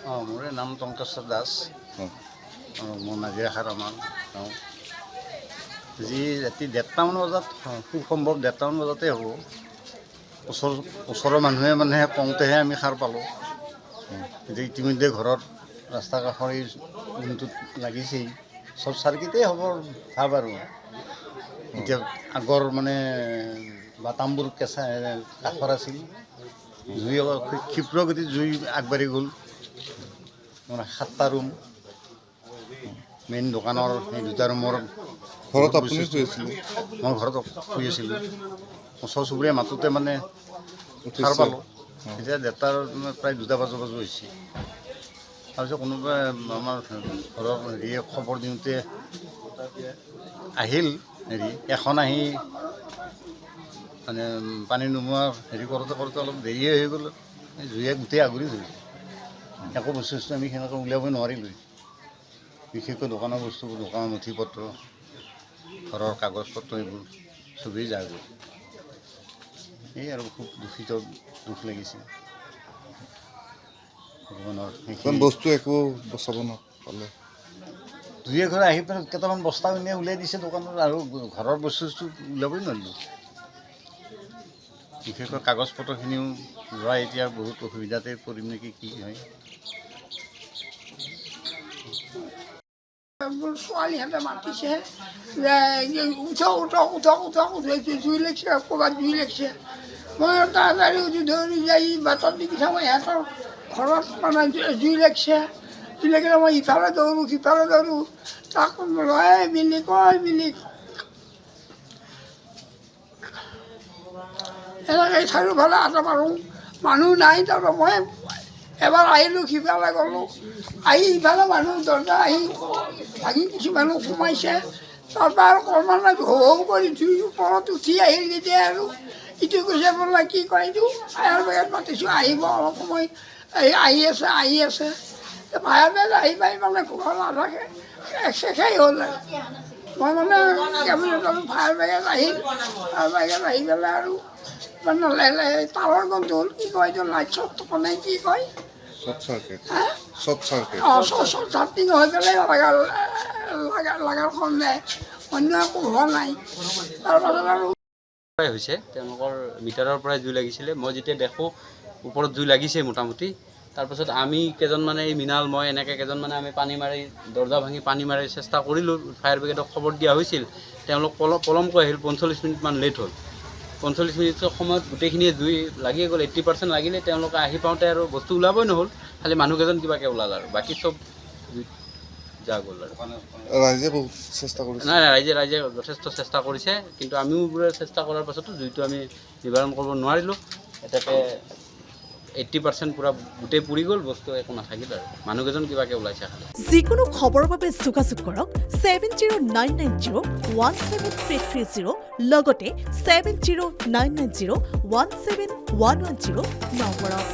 মোৰ নাম টংকেশ্বৰ দাস মোৰ নাজিৰাখাৰ আমাৰ গাঁও যি ৰাতি 1:30মান বজাত খুব সম্ভৱ 1:30মান বজাতে হ'ব ওচৰৰ মানুহে কওঁতেহে আমি সাৰ পালোঁ এতিয়া ইতিমধ্যে ঘৰত ৰাস্তা কাষৰ এই ৰুমটোত লাগিছেই চব চাৰ্কিটেই হ'ব ভাব আৰু এতিয়া আগৰ মানে বাটামবোৰ কেঁচা কাঠৰ আছিল জুই ক্ষিপ্ৰ গতিত জুই আগবাঢ়ি গ'ল মানে 7টা ৰুম মেইন দোকানৰ সেই 2টা ৰুমৰ ঘৰত আপুনি শুই আছিলে মই ঘৰত শুই আছিলোঁ ওচৰ চুবুৰীয়া মাতোতে মানে সাৰ পালোঁ এতিয়া 1:30টাৰ প্ৰায় 2টা বাজু হৈছে তাৰপিছত কোনোবাই আমাৰ ঘৰৰ হেৰিয়ে খবৰ দিওঁতে আহিল এখন আহি মানে পানী নোমোৱা হেৰি কৰোঁতে অলপ দেৰিয়ে হৈ গ'ল জুয়ে গোটেই আগুৰি ধৰিলে একো বস্তু আমি সেনেকৈ উলিয়াব নোৱাৰিলোঁ বিশেষকৈ দোকানৰ বস্তুবোৰ দোকানৰ নথি পত্ৰ ঘৰৰ কাগজ পত্ৰ এইবোৰ চবেই যায় গ'ল এই আৰু খুব দুখ লাগিছে ভগৱানৰ বস্তু একো বচাব নাপালে দুই এঘৰ আহি পেলাই কেইটামান বস্তা এনেই উলিয়াই দিছে দোকানত আৰু ঘৰৰ বস্তু উলিয়াবই নোৱাৰিলোঁ বিশেষকৈ কাগজ পত্ৰখিনিও যোৱা এতিয়া বহুত অসুবিধাতে পৰিম নেকি কি হয় ছোৱালীহঁতে মাতিছে যে উঠক জুই লাগিছে ক'ৰবাত জুই লাগিছে মই তাড়াতাড়ি ধৰি যাই বাটত দেখি চাওঁ ইহঁতৰ ঘৰত মানে জুই লাগিছে জুই লাগিলে মই ইফালে দৌৰোঁ সিফালে দৌৰোঁ তাক লয় মিলি এনেকৈ চাৰিওফালে আটা মাৰোঁ মানুহ নাই তাৰপৰা মই এবাৰ আহিলোঁ সিফালে গ'লোঁ আহি ইফালে মানুহ দৰ্জা আহি ভাঙি কিছু মানুহ সোমাইছে তাৰপৰা আৰু ক্ৰমান্বয়ে হৌ কৰি জুইৰ ওপৰত উঠি আহিল যেতিয়া আৰু ইটো কৈছে বোলে কি কয় এইটো ফায়াৰ ব্ৰিগেড মাতিছোঁ আহিব অলপ সময় আহি আছে ফায়াৰ ব্ৰিগেড আহি পাই মানে ঘৰ নাথাকে শেষেই হ'ল আৰু মই মানে কেবিনেটত ফায়াৰ ব্ৰিগেড আহিল আহি পেলাই আৰু মানে তাৰৰ গন্ধ হ'ল কি কয় এইটো লাইট শ্বৰ্ট মানে কি কয় শ্বৰ্ট চাৰ্কিং হৈ পেলাই লগাৰ কাৰণে অন্য একো হোৱা নাই তাৰপাছত আৰু হৈছে তেওঁলোকৰ মিটাৰৰ পৰাই জুই লাগিছিলে মই যেতিয়া দেখোঁ ওপৰত জুই লাগিছে মোটামুটি তাৰপাছত আমি কেইজনমানে এই মৃণাল মই এনেকৈ কেইজনমানে আমি পানী মাৰি দৰ্জা ভাঙি পানী মাৰি চেষ্টা কৰিলোঁ ফায়াৰ ব্ৰিগেডক খবৰ দিয়া হৈছিল তেওঁলোক পলমকৈ আহিল 45 মিনিটমান লেট হ'ল 45 মিনিটৰ সময়ত গোটেইখিনিয়ে জুই লাগিয়ে গ'ল 80% লাগিলে তেওঁলোকে আহি পাওঁতে আৰু বস্তু ওলাবই নহ'ল খালি মানুহকেইজন কিবাকৈ ওলাল আৰু বাকী চব যা গ'ল আৰু ৰাইজে বহুত চেষ্টা কৰিছে নাই ৰাইজে যথেষ্ট চেষ্টা কৰিছে কিন্তু আমিও চেষ্টা কৰাৰ পাছতো জুইটো আমি নিবাৰণ কৰিব নোৱাৰিলোঁ এটাকে 80% পুৰা গোটেই পুৰি গ'ল বস্তু একো নাথাকিল আৰু মানুহকেইজন কিবাকৈ ওলাইছে খালি যিকোনো খবৰৰ বাবে যোগাযোগ কৰক 7099017330 লগতে 7099017110 নম্বৰত